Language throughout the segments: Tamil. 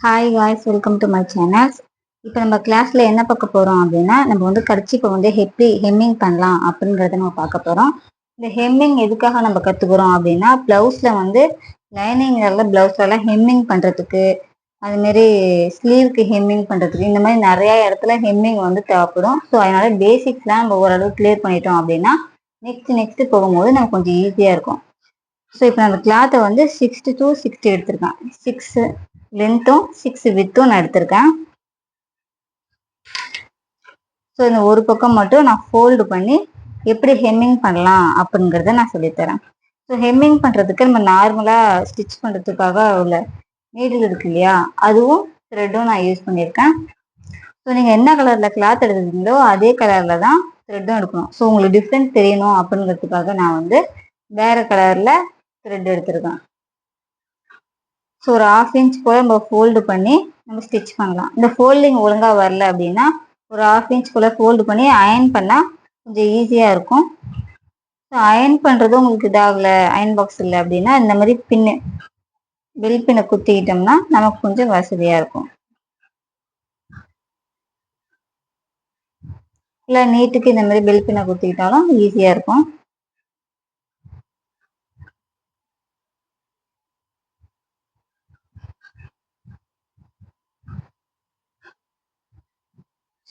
Hi guys, welcome to my channels. இப்போ நம்ம கிளாஸ்ல என்ன பார்க்க போறோம் அப்படின்னா, நம்ம வந்து கர்ச்சீஃபை வந்து எப்படி ஹெம்மிங் பண்ணலாம் அப்படிங்கிறத நம்ம பார்க்க போறோம். இந்த ஹெம்மிங் எதுக்காக நம்ம கற்றுக்குறோம் அப்படின்னா, ப்ளவுஸில் வந்து லைனிங்ல ப்ளவுஸ்லாம் ஹெம்மிங் பண்ணுறதுக்கு, அதுமாரி ஸ்லீவ்க்கு ஹெம்மிங் பண்ணுறதுக்கு, இந்த மாதிரி நிறைய இடத்துல ஹெம்மிங் வந்து தேவைப்படும். ஸோ அதனால பேசிக்ஸ்லாம் நம்ம ஓரளவு கிளியர் பண்ணிட்டோம் அப்படின்னா நெக்ஸ்ட் போகும்போது நமக்கு கொஞ்சம் ஈஸியாக இருக்கும். ஸோ இப்போ நான் கிளாத்தை வந்து 60 to 60 எடுத்திருக்கேன். 6 லென்த்தும் 6 வித்தும் நான் எடுத்திருக்கேன். ஸோ இந்த ஒரு பக்கம் மட்டும் நான் ஃபோல்டு பண்ணி எப்படி ஹெம்மிங் பண்ணலாம் அப்படிங்கிறத நான் சொல்லித்தரேன். ஸோ ஹெம்மிங் பண்ணுறதுக்கு நம்ம நார்மலாக ஸ்டிச் பண்ணுறதுக்காக உள்ள நீடில் இருக்கு இல்லையா, அதுவும் த்ரெட்டும் நான் யூஸ் பண்ணியிருக்கேன். ஸோ நீங்கள் என்ன கலரில் கிளாத் எடுத்துருக்கீங்களோ அதே கலரில் தான் த்ரெட்டும் எடுக்கணும். ஸோ உங்களுக்கு டிஃப்ரெண்ட் தெரியணும் அப்படிங்கிறதுக்காக நான் வந்து வேறு கலரில் த்ரெட் எடுத்திருக்கேன். ஸோ ஒரு 1/2 இன்ச் போல் நம்ம ஃபோல்டு பண்ணி நம்ம ஸ்டிச் பண்ணலாம். இந்த ஃபோல்டிங் ஒழுங்காக வரல அப்படின்னா ஒரு 1/2 இன்ச் போல் ஃபோல்டு பண்ணி அயன் பண்ணால் கொஞ்சம் ஈஸியாக இருக்கும். ஸோ அயன் பண்ணுறது உங்களுக்கு இதாகலை, அயன் பாக்ஸ் இல்லை அப்படின்னா இந்த மாதிரி பின்னு பெல் பின்னை குத்திக்கிட்டோம்னா நமக்கு கொஞ்சம் வசதியாக இருக்கும். இல்லை நீட்டுக்கு இந்த மாதிரி பெல் பின்னை குத்திக்கிட்டாலும் ஈஸியாக இருக்கும்.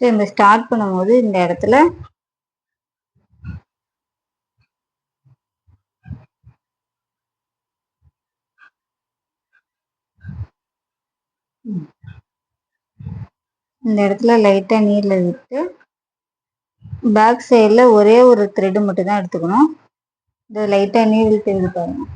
ஸோ நம்ம ஸ்டார்ட் பண்ணும்போது இந்த இடத்துல லைட்டாக நீரில் விட்டு பேக் சைடில் ஒரே ஒரு த்ரெட்டு மட்டும் தான் எடுத்துக்கணும். இந்த லைட்டாக நீரில் தெரிஞ்சு பாருங்க,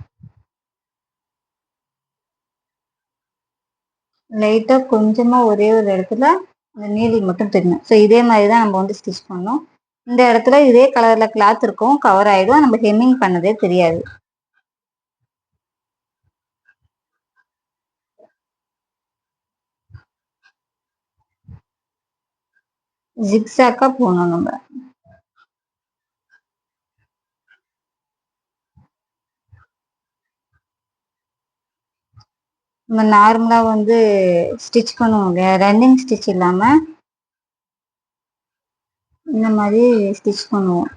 லைட்டாக கொஞ்சமாக ஒரே ஒரு இடத்துல அந்த நீடில் மட்டும் தெரியணும். ஸோ இதே மாதிரி தான் நம்ம வந்து ஸ்டிச் பண்ணோம். இந்த இடத்துல இதே கலரில் கிளாத் இருக்கும், கவர் ஆகிடும், நம்ம ஹெம்மிங் பண்ணதே தெரியாது. ஜிக்ஸாக்காக போகணும். நம்ம நார்மலாக வந்து ஸ்டிச் பண்ணுவோம் இல்லையா, ரன்னிங் ஸ்டிச் இல்லாமல் இந்த மாதிரி ஸ்டிச் பண்ணுவோம்.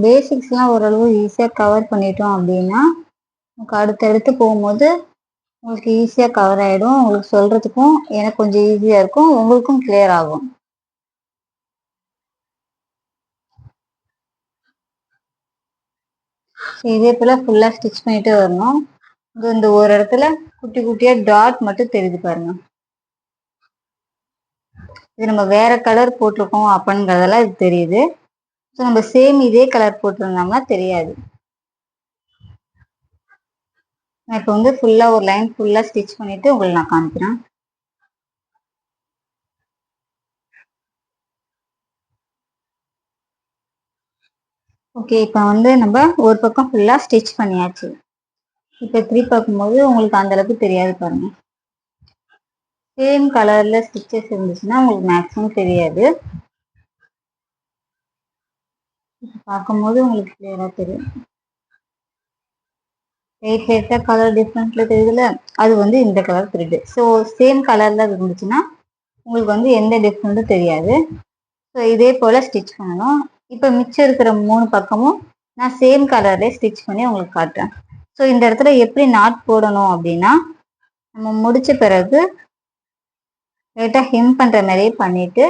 பேசிக்ஸ்லாம் ஓரளவு ஈஸியாக கவர் பண்ணிட்டோம் அப்படின்னா உங்களுக்கு அடுத்தடுத்து போகும்போது உங்களுக்கு ஈஸியாக கவர் ஆகிடும். உங்களுக்கு சொல்கிறதுக்கும் எனக்கு கொஞ்சம் ஈஸியாக இருக்கும், உங்களுக்கும் கிளியர் ஆகும். இதே போல் ஃபுல்லாக ஸ்டிச் பண்ணிட்டு வரணும். இந்த ஒரு இடத்துல குட்டி குட்டியாக டாட் மட்டும் தெரியுது பாருங்க, இது நம்ம வேற கலர் போட்டிருக்கோம் அப்படிங்கிறதெல்லாம் இது தெரியுது. ஸோ நம்ம சேம் இதே கலர் போட்டிருந்தோம்னா தெரியாது. நான் இப்போ வந்து ஃபுல்லாக ஒரு லைன் ஃபுல்லாக ஸ்டிச் பண்ணிவிட்டு உங்களுக்கு நான் காமிக்கிறேன். ஓகே, இப்போ வந்து நம்ம ஒரு பக்கம் ஃபுல்லாக ஸ்டிச் பண்ணியாச்சு. இப்போ திருப்பி பார்க்கும்போது உங்களுக்கு அந்த அளவுக்கு தெரியாது பாருங்க. சேம் கலரில் ஸ்டிச்சஸ் இருந்துச்சுன்னா உங்களுக்கு மேக்ஸிமம் தெரியாது. பார்க்கும்போது உங்களுக்கு கிளியராக தெரியும். லைட்டாக கலர் டிஃப்ரெண்ட்ல தெரியுதுல, அது வந்து இந்த கலர் த்ரெட்டு. ஸோ சேம் கலரில் இருந்துச்சுன்னா உங்களுக்கு வந்து எந்த டிஃப்ரெண்ட்டும் தெரியாது. ஸோ இதே போல் ஸ்டிச் பண்ணணும். இப்போ மிச்சம் இருக்கிற 3 பக்கமும் நான் சேம் கலர்லேயே ஸ்டிச் பண்ணி உங்களுக்கு காட்டுறேன். ஸோ இந்த இடத்துல எப்படி நாட் போடணும் அப்படின்னா, நம்ம முடித்த பிறகு லைட்டாக ஹெம் பண்ணுற மாதிரியே பண்ணிவிட்டு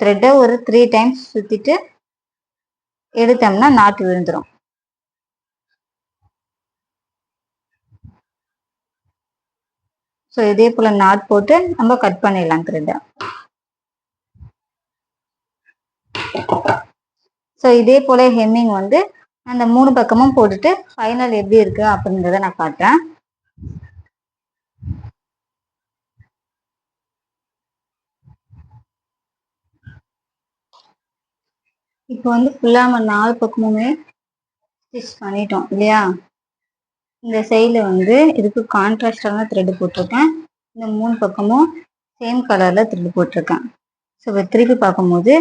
த்ரெட்டை ஒரு 3 டைம்ஸ் சுற்றிட்டு எடுத்தோம்னா நாட்டு விழுந்துடும். ஸோ இதே போல் நாட் போட்டு நம்ம கட் பண்ணிடலாம் த்ரெட்டை. ஸோ இதே போல் ஹெம்மிங் வந்து அந்த 3 பக்கமும் போட்டுட்டு ஃபைனல் எப்படி இருக்கு அப்படிங்கிறத நான் காட்டுறேன். இப்போ வந்து ஃபுல்லாக நம்ம 4 பக்கமுமே ஸ்டிச் பண்ணிட்டோம் இல்லையா. இந்த சைடில் வந்து இதுக்கு கான்ட்ராஸ்டான த்ரெட் போட்டிருக்கேன். இந்த 3 பக்கமும் சேம் கலரில் த்ரெட் போட்டிருக்கேன். ஸோ இப்போ திருப்பி பார்க்கும்போது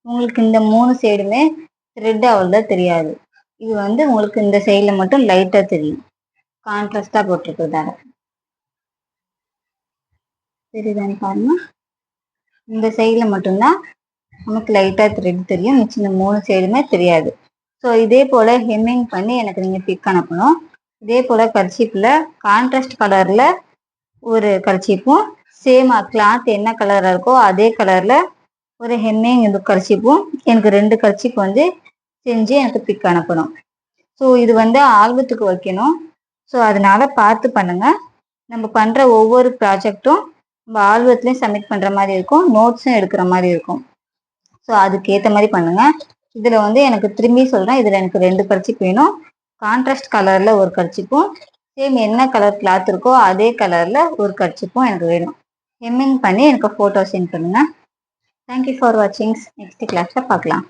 உங்களுக்கு இந்த 3 சைடுமே த்ரெட் அவ்வளோதான் தெரியாது. இது வந்து உங்களுக்கு இந்த சைடில் மட்டும் லைட்டாக தெரியும், கான்ட்ராஸ்டாக போட்டிருக்கிறதால. தெரியுதான்னு பாருங்க. இந்த சைடில் மட்டும்தான் நமக்கு லைட்டாக த்ரெட் தெரியும், மிச்சம் இந்த 3 சைடுமே தெரியாது. ஸோ இதே போல் ஹெம்மிங் பண்ணி எனக்கு நீங்கள் பிக் அனுப்பணும். இதே போல் கர்ச்சீஃபில் கான்ட்ராஸ்ட் கலரில் ஒரு கர்ச்சீஃபும் சேம் கிளாத் என்ன கலராக இருக்கோ அதே கலரில் ஒரு ஹெம்மிங் இது கர்ச்சீஃபும் எனக்கு 2 கர்ச்சீஃப் வந்து செஞ்சு எனக்கு பிக் அனுப்பணும். ஸோ இது வந்து ஆல்பத்துக்கு வைக்கணும். ஸோ அதனால பார்த்து பண்ணுங்கள். நம்ம பண்ணுற ஒவ்வொரு ப்ராஜெக்டும் நம்ம ஆல்பத்துலேயும் சப்மிட் பண்ணுற மாதிரி இருக்கும், நோட்ஸும் எடுக்கிற மாதிரி இருக்கும். ஸோ அதுக்கேற்ற மாதிரி பண்ணுங்கள். இதில் வந்து எனக்கு திரும்பி சொல்கிறேன், இதில் எனக்கு 2 கர்ச்சீஃப் வேணும். கான்ட்ராஸ்ட் கலரில் ஒரு கர்ச்சீஃபும் சேம் என்ன கலர் கிளாத் இருக்கோ அதே கலரில் ஒரு கர்ச்சீஃபும் எனக்கு வேணும். ஹெம்மிங் பண்ணி எனக்கு ஃபோட்டோ சென்ட் பண்ணுங்கள். தேங்க்யூ ஃபார் வாட்சிங். நெக்ஸ்ட் கிளாஸில் பார்க்கலாம்.